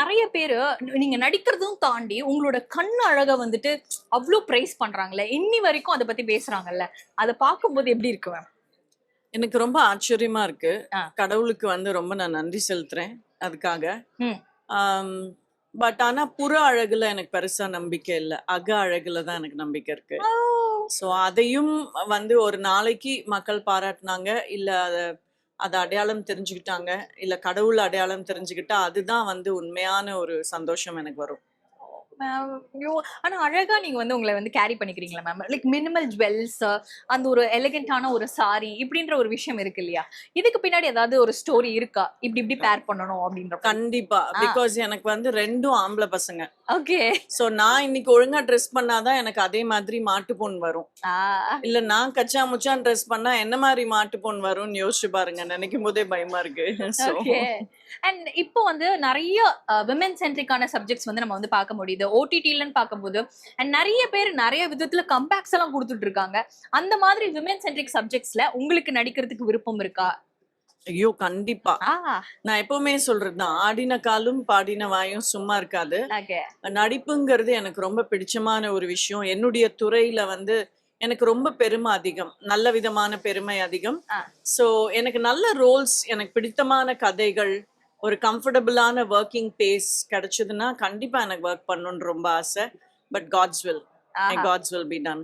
நிறைய பேரு நீங்க நடிக்கிறதும் தாண்டி உங்களோட கண் அழக வந்துட்டு அவ்வளவு பிரைஸ் பண்றாங்கல்ல, இன்னி வரைக்கும் அதை பத்தி பேசுறாங்கல்ல, அதை பார்க்கும்போது எப்படி இருக்கு மேம்? எனக்கு ரொம்ப ஆச்சரியமா இருக்கு. ஆ. கடவுளுக்கு ரொம்ப நான் நன்றி செலுத்துறேன் அதுக்காக. ம். ஆம், பட் ஆனா புற அழகுல எனக்கு பெருசா நம்பிக்கை இல்ல. அக அழகுல தான் எனக்கு நம்பிக்கை இருக்கு. ஓ! ஸோ அதையும் ஒரு நாளைக்கு மக்கள் பாராட்டுனாங்க, இல்ல அத அத அடையாளம் தெரிஞ்சுக்கிட்டாங்க, இல்ல கடவுள் அடையாளம் தெரிஞ்சுக்கிட்டா, அதுதான் உண்மையான ஒரு சந்தோஷம் எனக்கு வரும். மேம், ஐயோ! ஆனா அழகா நீங்க உங்கள கேரி பண்ணிக்கிறீங்களா மேம்? லைக் மினிமல் ஜுவல்ஸ், அந்த ஒரு எலிகன்ட்டான ஒரு சாரி இப்படின்ற ஒரு விஷயம் இருக்கு இல்லையா? இதுக்கு பின்னாடி ஏதாவது ஒரு ஸ்டோரி இருக்கா? இப்படி இப்படி பேர் பண்ணணும் அப்படின்ற மாரி. கண்டிப்பா. ஆ. பிகாஸ் எனக்கு 2ம் ஆம்பள பசங்க. ஓகே. ஸோ நான் இன்னைக்கு ஒழுங்கா ட்ரெஸ் பண்ணாதான் எனக்கு அதே மாதிரி மாட்டு பொண்ணு வரும். ஆ. இல்ல நான் கச்சா முச்சான் ட்ரெஸ் பண்ணா என்ன மாதிரி மாட்டு பொண்ணு வரும்னு யோசிச்சு பாருங்க. நினைக்கும் போதே பயமா இருக்கு. So okay. அண்ட் இப்போ நெறைய விமென் சென்ட்ரிக்கான சப்ஜெக்ட்ஸ் நம்ம பார்க்க முடியுது. ஓடிடிலன்னு பார்க்கும்போது அண்ட் நெறைய பேர் நெறைய விதத்துல கம்பேக்ஸ் எல்லாம் குடுத்துட்டு இருக்காங்க. அந்த மாதிரி விமென் சென்ட்ரிக் சப்ஜெக்ட்ஸ்ல உங்களுக்கு நடிக்கிறதுக்கு விருப்பம் இருக்கா? ஐயோ கண்டிப்பா. ஆ. நான் எப்பவுமே சொல்றதுதான், ஆடின காலும் பாடின வாயும் சும்மா இருக்காது. ஓகே. நடிப்புங்கிறது எனக்கு ரொம்ப பிடிச்சமான ஒரு விஷயம். என்னுடைய துறையில எனக்கு ரொம்ப பெருமை அதிகம். நல்ல விதமான பெருமை அதிகம். ஆ. ஸோ எனக்கு நல்ல ரோல்ஸ், எனக்கு பிடித்தமான கதைகள், ஒரு கம்ஃபர்டபுளான வொர்க்கிங் பேஸ் கிடைச்சதுன்னா கண்டிப்பா எனக்கு ஒர்க் பண்ணணும்னு ரொம்ப ஆசை. But God's will. ஆஹா. God's will be ton.